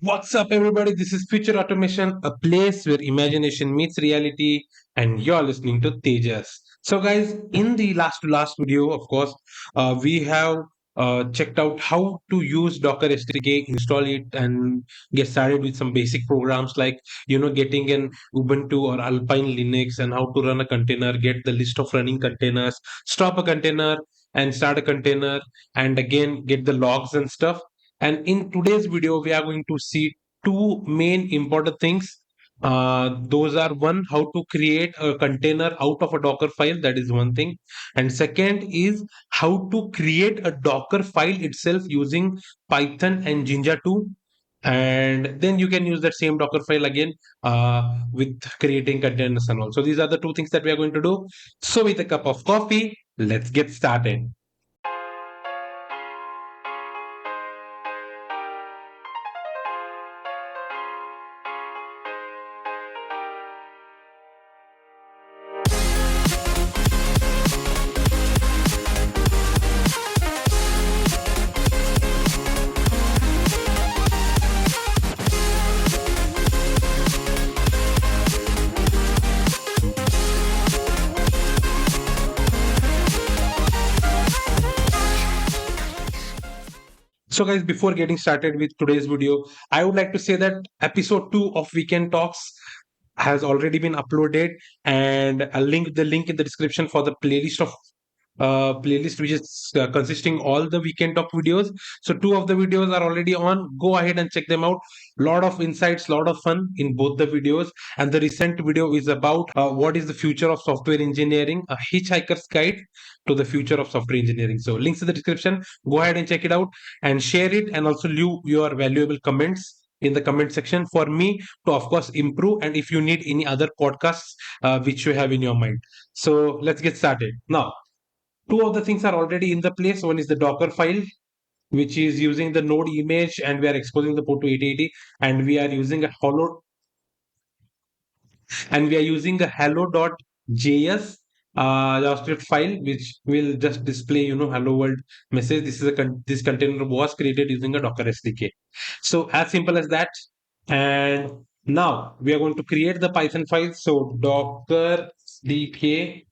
What's up, everybody? This is Future Automation, a place where imagination meets reality, and you're listening to Tejas. So, guys, in the last video, of course, we have checked out how to use Docker SDK, install it, and get started with some basic programs like getting an Ubuntu or Alpine Linux, and how to run a container, get the list of running containers, stop a container, and start a container, and again get the logs and stuff. And in today's video, we are going to see two main important things. Those are one, how to create a container out of a Docker file. That is one thing. And second is how to create a Docker file itself using Python and Jinja 2. And then you can use that same Docker file again with creating containers and all. So these are the two things that we are going to do. So with a cup of coffee, let's get started. So, guys, before getting started with today's video, I would like to say that episode 2 of Weekend Talks has already been uploaded, and I'll link the link in the description for the playlist which is consisting all the Weekend Talk videos. So two of the videos are already on. Go ahead and check them out. Lot of insights, lot of fun in both the videos. And the recent video is about what is the future of software engineering, a hitchhiker's guide to the future of software engineering. So links in the description. Go ahead and check it out and share it, and also leave your valuable comments in the comment section for me to, of course, improve. And if you need any other podcasts which you have in your mind. So let's get started now. Two of the things are already in the place. One is the Docker file, which is using the node image, and we are exposing the port to 8080, and we are using a hello.js JavaScript file, which will just display hello world message. This container was created using a Docker SDK. So as simple as that. And now we are going to create the Python file. So Docker SDK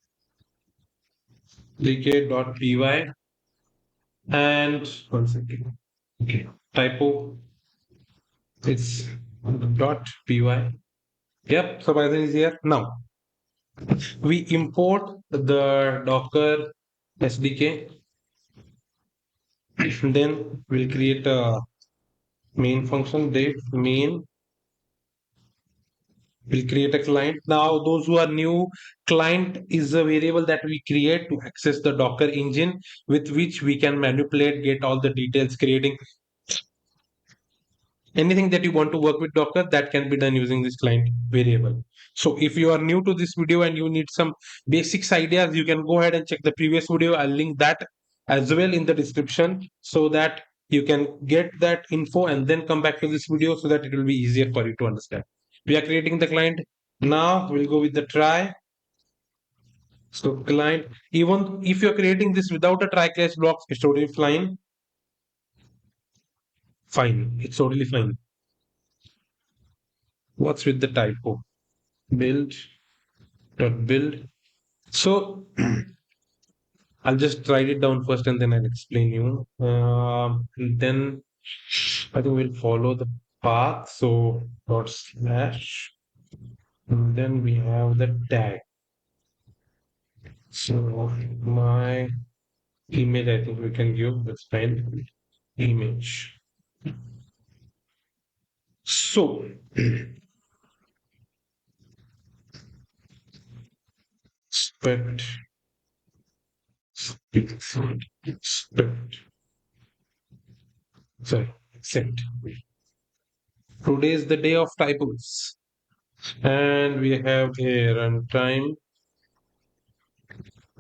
dk.py. And one second. Okay. Typo. It's .py. Yep. So Python is here. Now we import the Docker SDK. Then we'll create a main function. Def main. We'll create a client. Now, those who are new, client is a variable that we create to access the Docker engine with which we can manipulate, get all the details, creating anything that you want to work with Docker, that can be done using this client variable. So if you are new to this video and you need some basics ideas, you can go ahead and check the previous video. I'll link that as well in the description so that you can get that info and then come back to this video so that it will be easier for you to understand. We are creating the client. Now we'll go with the try. So client, even if you're creating this without a try catch block, it's totally fine. Fine. It's totally fine. What's with the typo? Build dot build. So I'll just write it down first and then I'll explain you. Then I think we'll follow the path. So dot slash. And then we have the tag. So my image, I think we can give. That's fine. Image. So expect expect sorry accept. Today is the day of typos. And we have a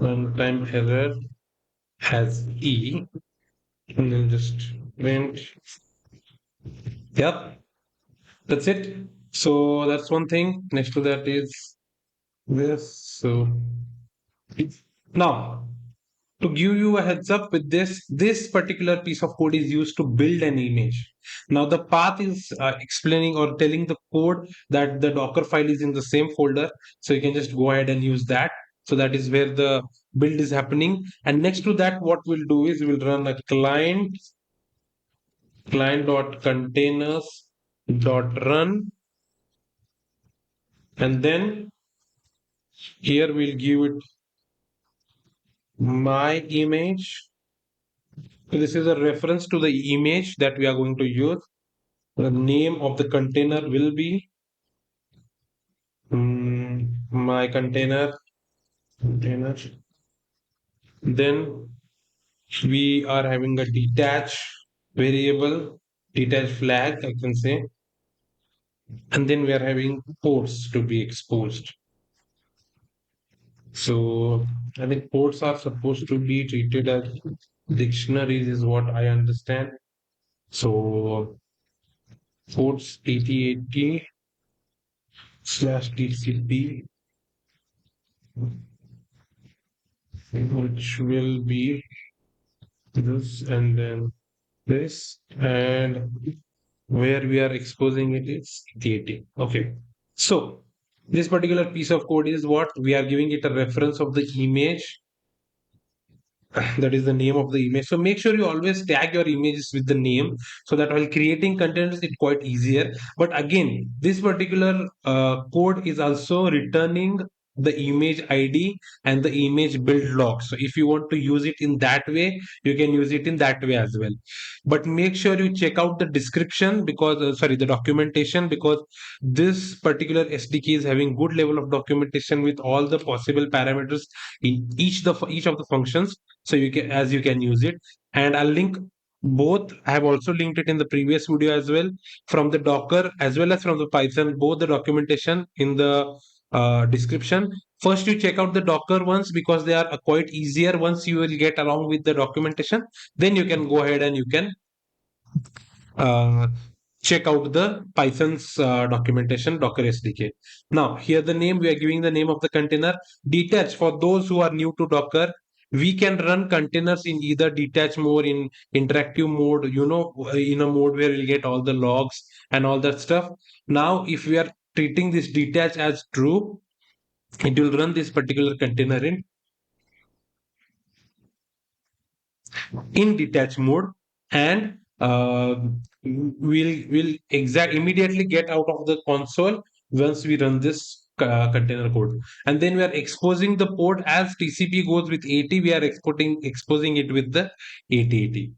runtime error has E, and then just print. Yep, that's it. So that's one thing. Next to that is this. So now to give you a heads up with this particular piece of code is used to build an image. Now the path is explaining or telling the code that the Docker file is in the same folder, so you can just go ahead and use that. So that is where the build is happening, and next to that what we'll do is we'll run a client.containers.run, and then here we'll give it my image. So this is a reference to the image that we are going to use. The name of the container will be my container. Then we are having a detach variable, detach flag, I can say, and then we are having ports to be exposed. So I think ports are supposed to be treated as dictionaries, is what I understand. So ports 8080 slash TCP, which will be this and then this, and where we are exposing it is 8080. Okay. So this particular piece of code is what we are giving it a reference of the image. That is the name of the image. So make sure you always tag your images with the name, so that while creating content it's quite easier. But again, this particular code is also returning the image ID and the image build log. So if you want to use it in that way, you can use it in that way as well. But make sure you check out the description, because sorry, the documentation, because this particular SDK is having good level of documentation with all the possible parameters in each of the functions, so you can use it. And I'll link both. I have also linked it in the previous video as well, from the Docker as well as from the Python, both the documentation in the description. First you check out the Docker ones, because they are quite easier. Once you will get along with the documentation, then you can go ahead and you can uh, check out the Python's documentation, Docker SDK. Now, here the name, we are giving the name of the container. Detach, for those who are new to Docker, we can run containers in either detach mode, in interactive mode, in a mode where we'll get all the logs and all that stuff. Now, if we are treating this detach as true, it will run this particular container in detach mode, and we'll exact immediately get out of the console once we run this container code. And then we are exposing the port as TCP goes with 80, we are exposing it with the 8080.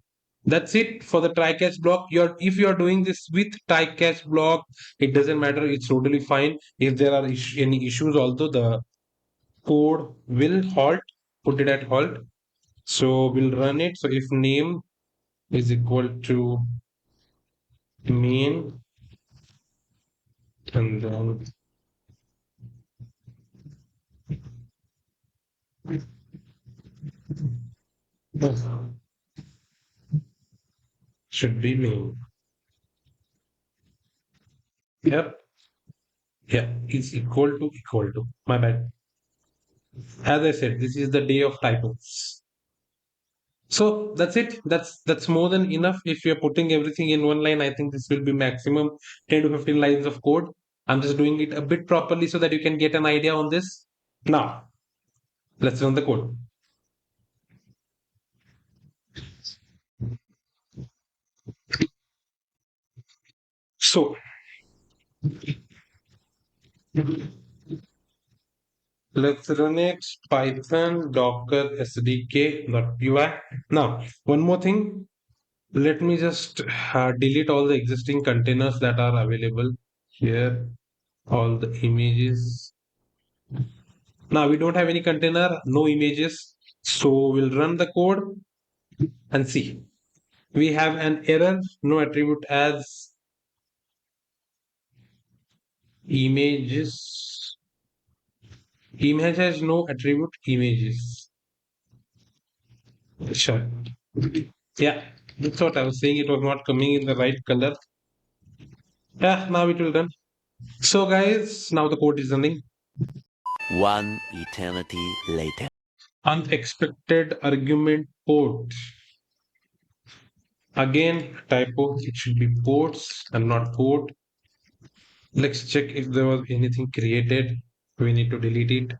That's it for the try catch block. If you are doing this with try catch block, it doesn't matter, it's totally fine. If there are any issues, although the code will halt, put it at halt. So we'll run it. So if name is equal to main, and then should be main. Yep. Yeah. Is equal to. My bad. As I said, this is the day of typos. So that's it. That's more than enough. If you're putting everything in one line, I think this will be maximum 10 to 15 lines of code. I'm just doing it a bit properly so that you can get an idea on this. Now, let's run the code. So let's run it. Python Docker SDK.py. Now, one more thing. Let me just delete all the existing containers that are available here. All the images. Now we don't have any container, no images. So we'll run the code and see. We have an error, no attribute as images. Image has no attribute images. Sure. Yeah, that's what I was saying. It was not coming in the right color. Yeah, now it will run. So guys, now the code is running. One eternity later. Unexpected argument port. Again, typo. It should be ports and not port. Let's check if there was anything created. We need to delete it.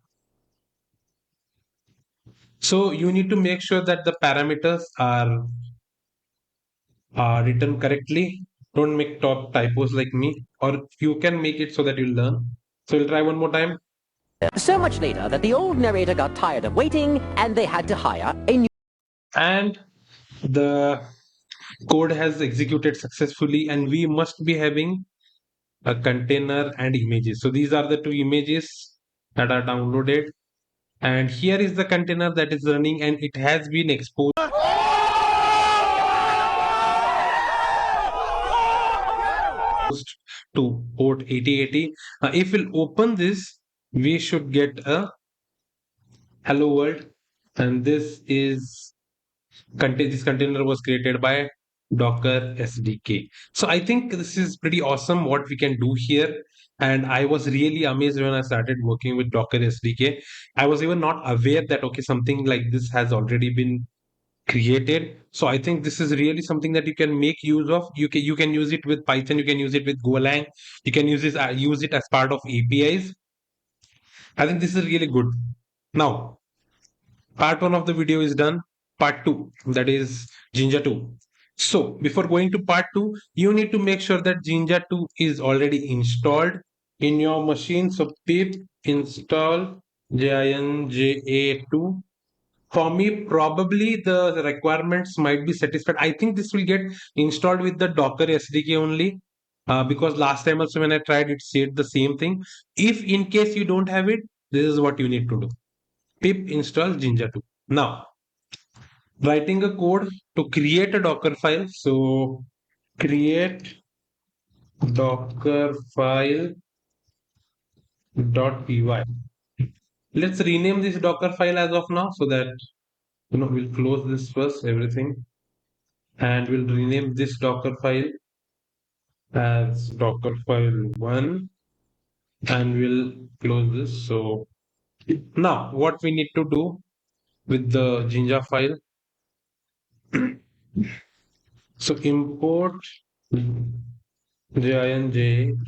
So you need to make sure that the parameters are written correctly. Don't make top typos like me, or you can make it so that you'll learn. So we'll try one more time. So much later that the old narrator got tired of waiting and they had to hire a new. And the code has executed successfully, and we must be having a container and images. So these are the two images that are downloaded. And here is the container that is running, and it has been exposed to port 8080. If we'll open this, we should get a hello world. And this container was created by Docker SDK. So I think this is pretty awesome what we can do here. And I was really amazed when I started working with Docker SDK. I was even not aware that okay, something like this has already been created. So I think this is really something that you can make use of. You can use it with Python, you can use it with Golang, you can use it as part of APIs. I think this is really good. Now, part one of the video is done. Part two, that is Jinja 2. So before going to part two, you need to make sure that Jinja 2 is already installed in your machine. So pip install jinja2. For me, probably the requirements might be satisfied. I think this will get installed with the Docker SDK only. Because last time also when I tried, it said the same thing. If in case you don't have it, this is what you need to do. Pip install Jinja2. Now, writing a code to create a Docker file. So create Dockerfile.py. Let's rename this Docker file as of now so that we'll close this first, everything, and we'll rename this Docker file as Dockerfile1, and we'll close this. So now what we need to do with the Jinja file, so import Jinja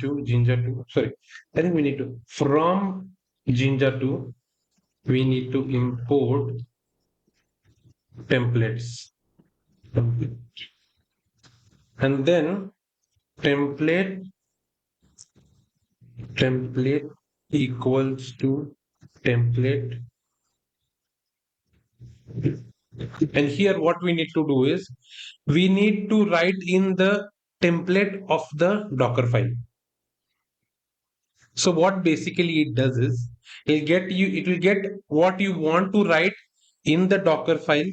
to Jinja2. Sorry, I think we need to from Jinja2 we need to import templates. And then template template equals to template. And here what we need to do is we need to write in the template of the Docker file. So what basically it does is it will get what you want to write in the Docker file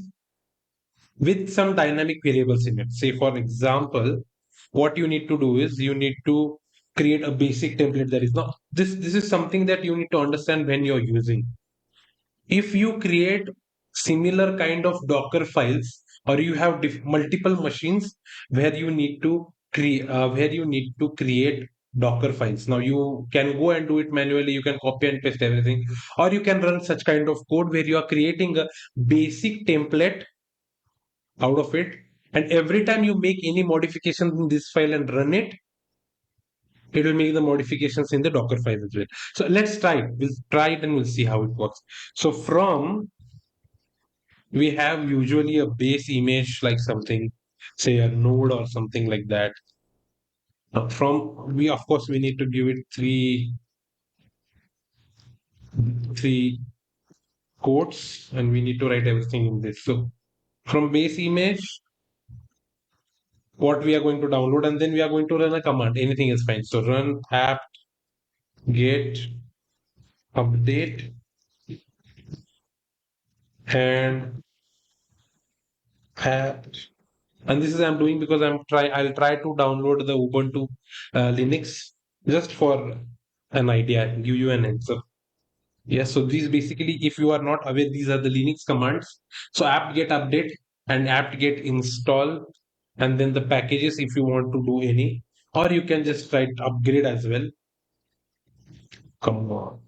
with some dynamic variables in it. Say for example, what you need to do is you need to create a basic template that is not this is something that you need to understand when you're using. If you create similar kind of Docker files, or you have multiple machines where you need to create Docker files. Now you can go and do it manually, you can copy and paste everything, or you can run such kind of code where you are creating a basic template out of it, and every time you make any modification in this file and run it, it will make the modifications in the Docker file as well. So let's try it. We'll try it and we'll see how it works. So from we have usually a base image like something, say a node or something like that. From we of course we need to give it three quotes, and we need to write everything in this. So from base image, what we are going to download, and then we are going to run a command. Anything is fine. So run apt get update and apt. And this is I'm doing because I'll try to download the Ubuntu Linux just for an idea, give you an answer. Yes, so these basically, if you are not aware, these are the Linux commands. So apt get update and apt get install, and then the packages if you want to do any, or you can just write upgrade as well. Come on.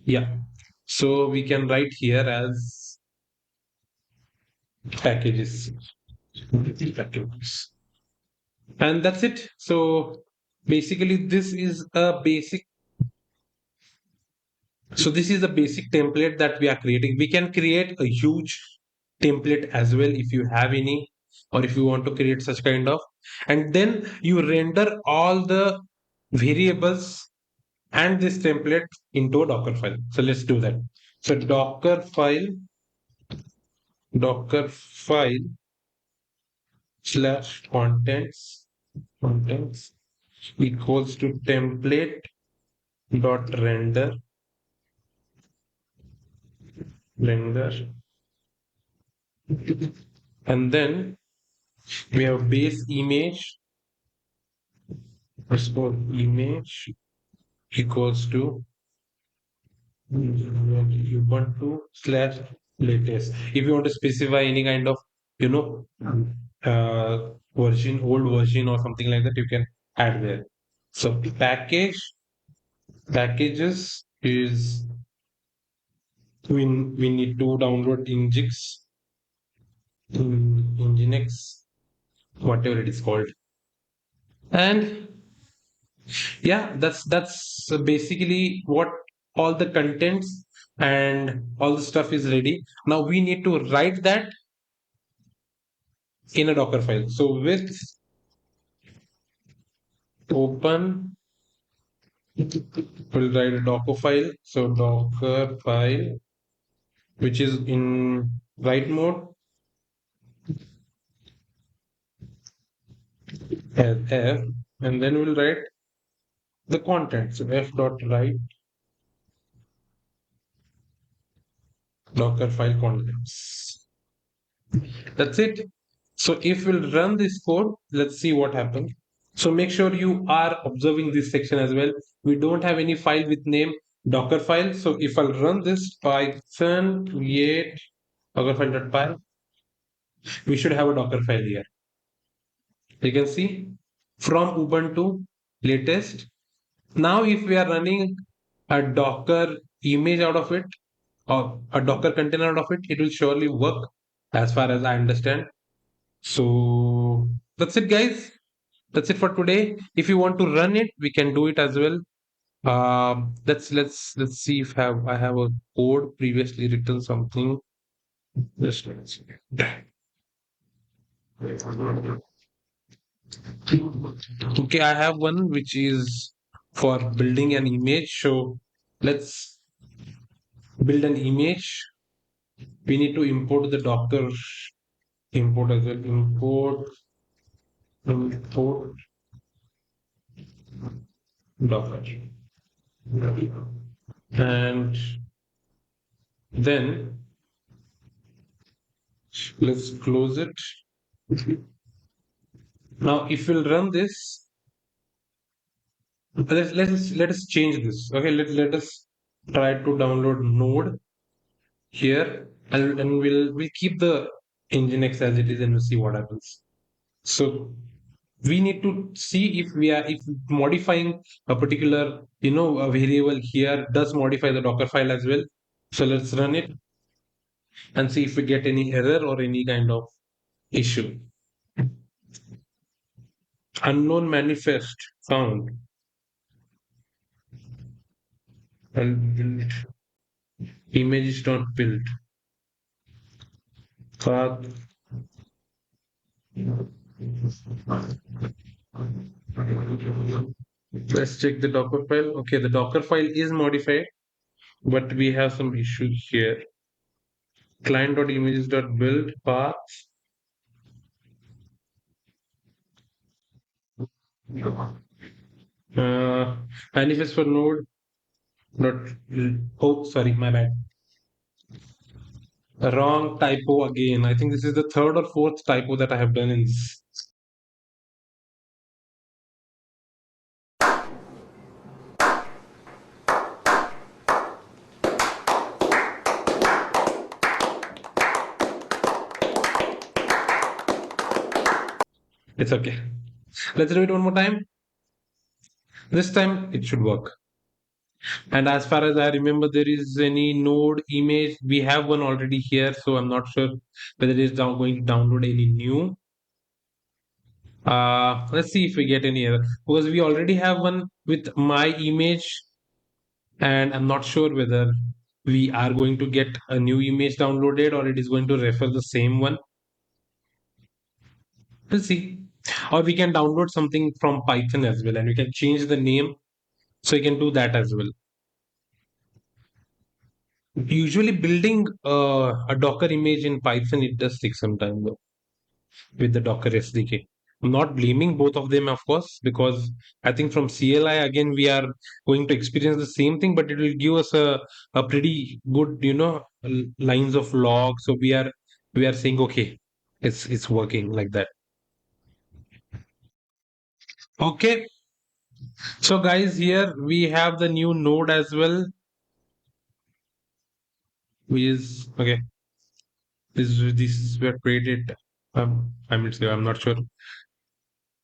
Yeah. So we can write here as packages. Packages. And that's it. So basically, this is a basic template that we are creating. We can create a huge template as well if you have any, or if you want to create such kind of, and then you render all the variables and this template into a Docker file. So let's do that. So Docker file slash contents equals to template dot render, and then we have base image underscore image equals to Ubuntu slash latest. If you want to specify any kind of, you know, old version or something like that, you can add there. So packages is we need to download Nginx, whatever it is called. And yeah, that's basically what all the contents and all the stuff is ready. Now we need to write that in a Docker file. So with open, we'll write a Docker file. So Docker file, which is in write mode as f, and then we'll write the content. So f dot write Docker file contents. That's it. So if we'll run this code, let's see what happens. So make sure you are observing this section as well. We don't have any file with name Dockerfile. So if I'll run this Python create Dockerfile.py, we should have a Dockerfile here. You can see from Ubuntu latest. Now if we are running a Docker image out of it or a Docker container out of it, it will surely work as far as I understand. So that's it, guys. That's it for today. If you want to run it, we can do it as well. Let's see if have I have a code previously written something. Just let's see. Okay, I have one which is for building an image. So let's build an image. We need to import the Docker import as well. Import Docker, and then let's close it. Now, if we'll run this, let us change this. Okay, let us try to download Node here, and we'll keep the Nginx as it is, and we'll see what happens. So we need to see if modifying a particular a variable here does modify the Docker file as well. So let's run it and see if we get any error or any kind of issue. Unknown manifest found. And image is not built. Path. Let's check the Docker file. Okay, the Docker file is modified, but we have some issues here. Client.images.build path. Uh, manifest for node. Not. Oh, sorry, my bad. Wrong typo again. I think this is the third or fourth typo that I have done in this. It's okay. Let's do it one more time. This time it should work. And as far as I remember, there is any node image. We have one already here, so I'm not sure whether it is now going to download any new. Let's see if we get any other, because we already have one with my image, and I'm not sure whether we are going to get a new image downloaded or it is going to refer the same one. We'll see. Or we can download something from Python as well, and we can change the name, so you can do that as well. Usually, building a Docker image in Python, it does take some time though, with the Docker SDK. I'm not blaming both of them, of course, because I think from CLI again we are going to experience the same thing, but it will give us a pretty good, lines of log. So we are saying okay, it's working like that. Okay, so guys, here we have the new node as well, which is okay. This were created. I'm not sure.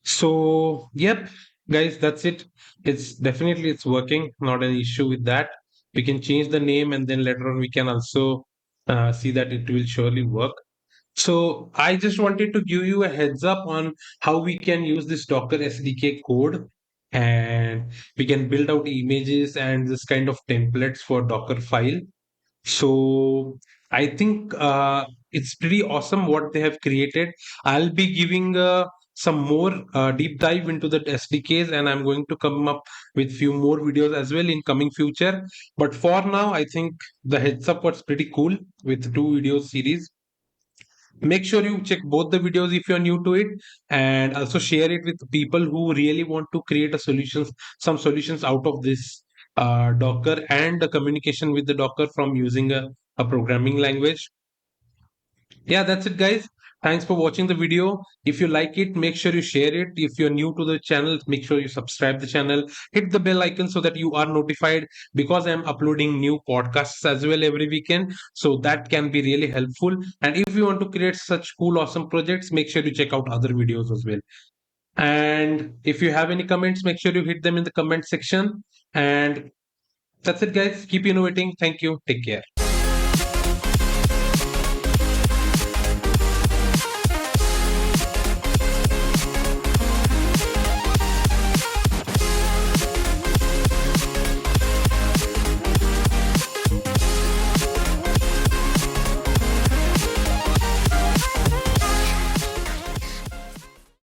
So, yep, guys, that's it. It's working, not an issue with that. We can change the name and then later on we can also see that it will surely work. So, I just wanted to give you a heads up on how we can use this Docker SDK code, and we can build out images and this kind of templates for Dockerfile. So I think it's pretty awesome what they have created. I'll be giving some more deep dive into the SDKs, and I'm going to come up with few more videos as well in coming future. But for now, I think the heads up was pretty cool with two video series. Make sure you check both the videos if you're new to it, and also share it with people who really want to create some solutions out of this Docker and the communication with the Docker from using a programming language. Yeah, that's it, guys. Thanks for watching the video. If you like it, make sure you share it. If you're new to the channel, make sure you subscribe the channel, hit the bell icon so that you are notified, because I'm uploading new podcasts as well every weekend. So that can be really helpful. And if you want to create such cool, awesome projects, make sure you check out other videos as well. And if you have any comments, make sure you hit them in the comment section. And that's it, guys. Keep innovating. Thank you. Take care.